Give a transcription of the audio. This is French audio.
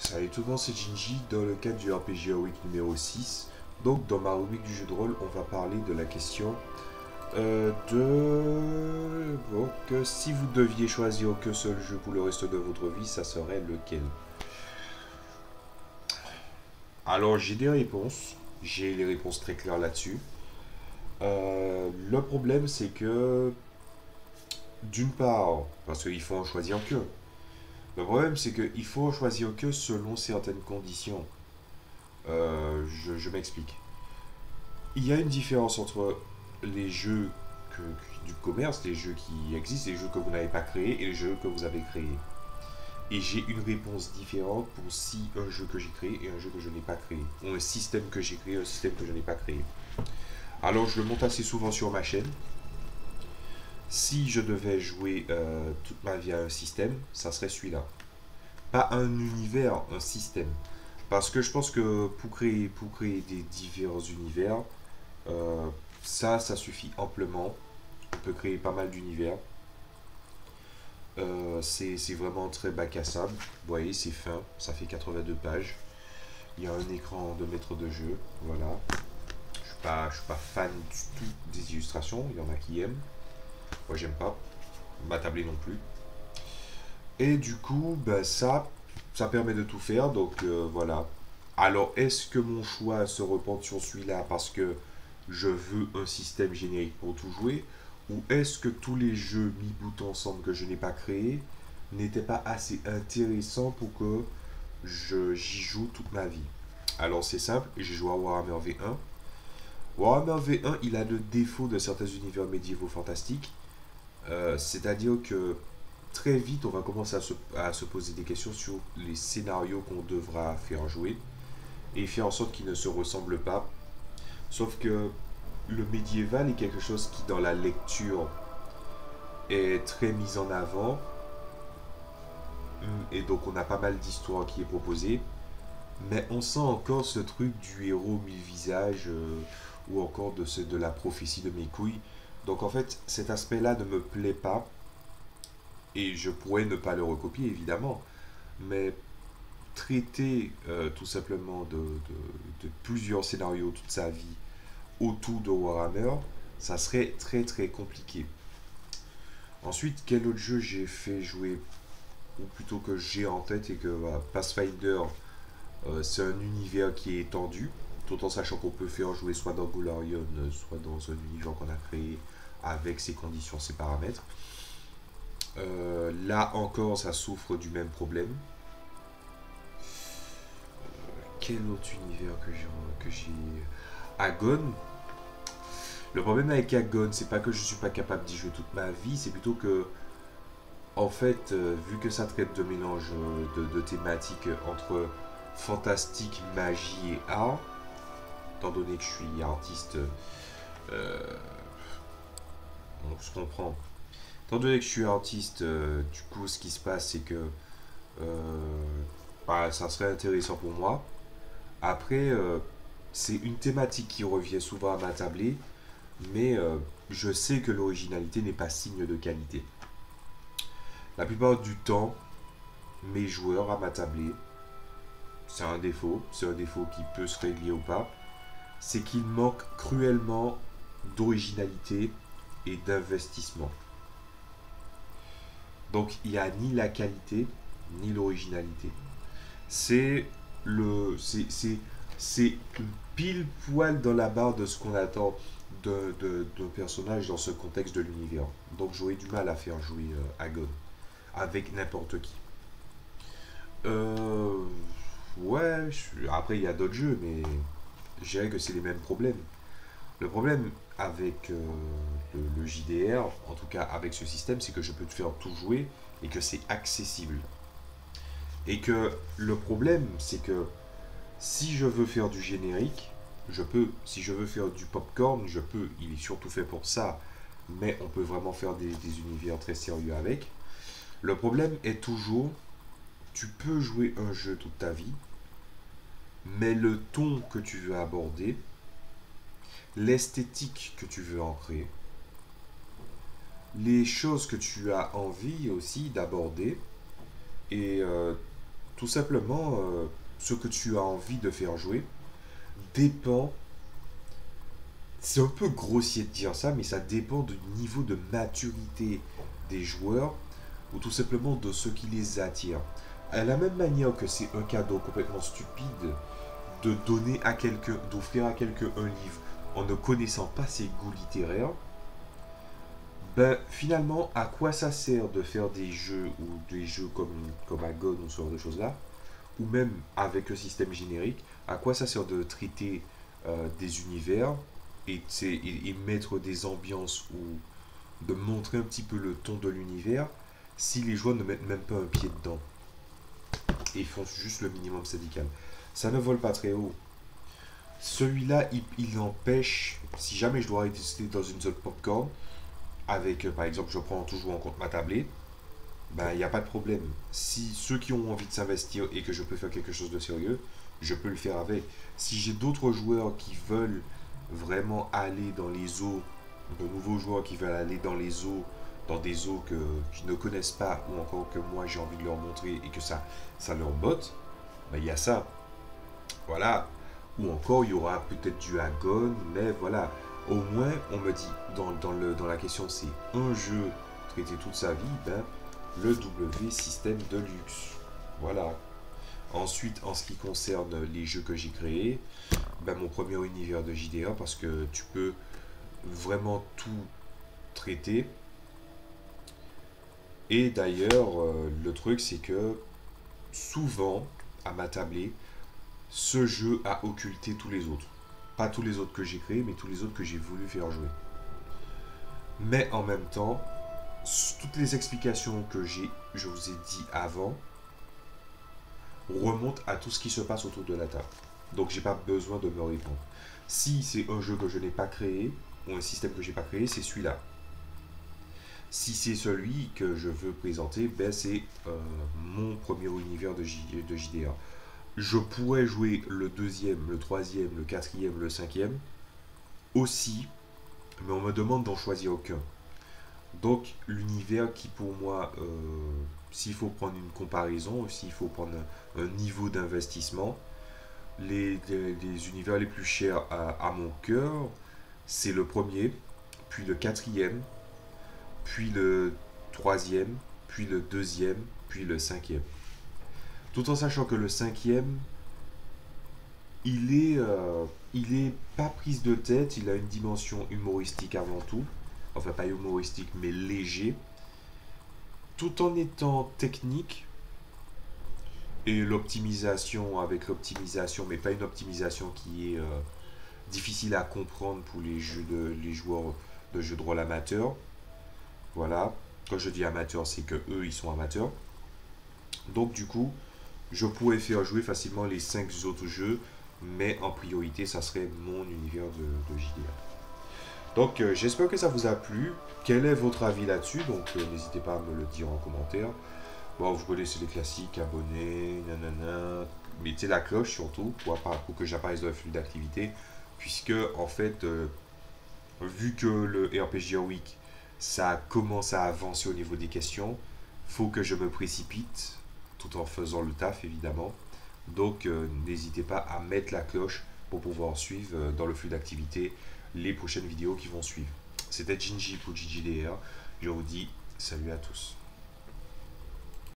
Salut tout le monde, c'est Jinji dans le cadre du RPG Week numéro 6. Donc dans ma rubrique du jeu de rôle, on va parler de la question si vous deviez choisir qu'un seul jeu pour le reste de votre vie, ça serait lequel? Alors j'ai des réponses, j'ai les réponses très claires là-dessus. Le problème c'est que d'une part, parce qu'il faut en choisir que. Le problème c'est qu'il faut en choisir que selon certaines conditions. Je m'explique. Il y a une différence entre les jeux du commerce, les jeux qui existent, les jeux que vous n'avez pas créés et les jeux que vous avez créés. Et j'ai une réponse différente pour si un jeu que j'ai créé et un jeu que je n'ai pas créé. Ou un système que j'ai créé et un système que je n'ai pas créé. Alors je le monte assez souvent sur ma chaîne. Si je devais jouer toute ma vie à un système, ça serait celui-là. Pas un univers, un système. Parce que je pense que pour créer des divers univers, Euh, ça suffit amplement. On peut créer pas mal d'univers. C'est vraiment très bac à sable. Vous voyez, c'est fin. Ça fait 82 pages. Il y a un écran de maître de jeu. Voilà. Je suis pas fan du tout des illustrations. Il y en a qui aiment. Moi, j'aime pas. Ma tablée non plus. Et du coup, ben, ça permet de tout faire. Donc, voilà. Alors, est-ce que mon choix se reporte sur celui-là parce que je veux un système générique pour tout jouer, ou est-ce que tous les jeux mis bout ensemble que je n'ai pas créés n'étaient pas assez intéressants pour que j'y joue toute ma vie? Alors c'est simple, j'ai joué à Warhammer V1. Warhammer V1, il a le défaut de certains univers médiévaux fantastiques, c'est-à-dire que très vite on va commencer à se poser des questions sur les scénarios qu'on devra faire jouer et faire en sorte qu'ils ne se ressemblent pas. Sauf que le médiéval est quelque chose qui, dans la lecture, est très mis en avant. Et donc, on a pas mal d'histoires qui est proposée. Mais on sent encore ce truc du héros mille visages ou encore de la prophétie de mes couilles. Donc, en fait, cet aspect-là ne me plaît pas. Et je pourrais ne pas le recopier, évidemment. Mais traiter tout simplement de plusieurs scénarios toute sa vie autour de Warhammer, ça serait très très compliqué. Ensuite, quel autre jeu j'ai fait jouer, ou plutôt que j'ai en tête, et que voilà, Pathfinder, c'est un univers qui est étendu, tout en sachant qu'on peut faire jouer soit dans Golarion, soit dans un univers qu'on a créé avec ses conditions, ses paramètres. Là encore, ça souffre du même problème. Quel autre univers que j'ai Agon. Le problème avec Agon, c'est pas que je suis pas capable d'y jouer toute ma vie, c'est plutôt que, en fait, vu que ça traite de mélange de thématiques entre fantastique, magie et art, étant donné que je suis artiste, on se comprend. Étant donné que je suis artiste, du coup, ce qui se passe, c'est que ça serait intéressant pour moi. Après, c'est une thématique qui revient souvent à ma tablée, mais je sais que l'originalité n'est pas signe de qualité. La plupart du temps, mes joueurs à ma tablée, c'est un défaut qui peut se régler ou pas, c'est qu'il manque cruellement d'originalité et d'investissement. Donc il n'y a ni la qualité, ni l'originalité. C'est le. C'est pile poil dans la barre de ce qu'on attend d'un personnage dans ce contexte de l'univers. Donc j'aurais du mal à faire jouer Agon avec n'importe qui. Euh, ouais, après il y a d'autres jeux, mais je dirais que c'est les mêmes problèmes. Le problème avec le JDR, en tout cas avec ce système, c'est que je peux te faire tout jouer et que c'est accessible. Et que le problème, c'est que si je veux faire du générique, je peux. Si je veux faire du popcorn, je peux. Il est surtout fait pour ça. Mais on peut vraiment faire des univers très sérieux avec. Le problème est toujours, tu peux jouer un jeu toute ta vie, mais le ton que tu veux aborder, l'esthétique que tu veux en créer, les choses que tu as envie aussi d'aborder, et Tout simplement, ce que tu as envie de faire jouer dépend, c'est un peu grossier de dire ça, mais ça dépend du niveau de maturité des joueurs ou tout simplement de ce qui les attire. À la même manière que c'est un cadeau complètement stupide de donner à quelqu'un, d'offrir à quelqu'un un livre en ne connaissant pas ses goûts littéraires, ben finalement, à quoi ça sert de faire des jeux ou des jeux comme Agon ou ce genre de choses-là, ou même avec un système générique, à quoi ça sert de traiter des univers et mettre des ambiances ou de montrer un petit peu le ton de l'univers si les joueurs ne mettent même pas un pied dedans et font juste le minimum syndical. Ça ne vole pas très haut. Celui-là, il empêche, si jamais je dois rester dans une zone popcorn, avec par exemple, je prends toujours en compte ma tablette, ben il n'y a pas de problème. Si ceux qui ont envie de s'investir et que je peux faire quelque chose de sérieux, je peux le faire avec. Si j'ai d'autres joueurs qui veulent vraiment aller dans les eaux, de nouveaux joueurs qui veulent aller dans les eaux, dans des eaux qu'ils ne connaissent pas, ou encore que moi j'ai envie de leur montrer et que ça leur botte, ben il y a ça. Voilà. Ou encore il y aura peut-être du Agon, mais voilà. Au moins, on me dit, dans la question c'est un jeu traité toute sa vie, ben le W System Deluxe. Voilà. Ensuite, en ce qui concerne les jeux que j'ai créés, ben mon premier univers de JDR, parce que tu peux vraiment tout traiter. Et d'ailleurs, le truc, c'est que souvent, à ma tablée, ce jeu a occulté tous les autres. Pas tous les autres que j'ai créés, mais tous les autres que j'ai voulu faire jouer. Mais en même temps, toutes les explications que je vous ai dit avant, remontent à tout ce qui se passe autour de la table. Donc j'ai pas besoin de me répondre. Si c'est un jeu que je n'ai pas créé, ou un système que j'ai pas créé, c'est celui-là. Si c'est celui que je veux présenter, ben c'est mon premier univers de JDR. Je pourrais jouer le deuxième, le troisième, le quatrième, le cinquième aussi, mais on me demande d'en choisir aucun. Donc l'univers qui pour moi, s'il faut prendre une comparaison, s'il faut prendre un niveau d'investissement, les univers les plus chers à mon cœur, c'est le premier, puis le quatrième, puis le troisième, puis le deuxième, puis le cinquième. Tout en sachant que le cinquième, il est pas prise de tête, il a une dimension humoristique avant tout. Enfin, pas humoristique, mais léger. Tout en étant technique. Et l'optimisation, avec l'optimisation, mais pas une optimisation qui est difficile à comprendre pour les joueurs de jeux de rôle amateurs. Voilà. Quand je dis amateur, c'est que eux, ils sont amateurs. Donc, du coup, je pourrais faire jouer facilement les 5 autres jeux, mais en priorité, ça serait mon univers de JDR. Donc, j'espère que ça vous a plu. Quel est votre avis là-dessus? Donc, n'hésitez pas à me le dire en commentaire. Bon, vous connaissez les classiques, abonnés, nanana. Mettez la cloche surtout pour que j'apparaisse dans le flux d'activité. Puisque, en fait, vu que le RPG Week, ça commence à avancer au niveau des questions, faut que je me précipite, tout en faisant le taf évidemment. Donc n'hésitez pas à mettre la cloche pour pouvoir suivre dans le flux d'activité les prochaines vidéos qui vont suivre. C'était Ginji pour JJDR. Je vous dis salut à tous.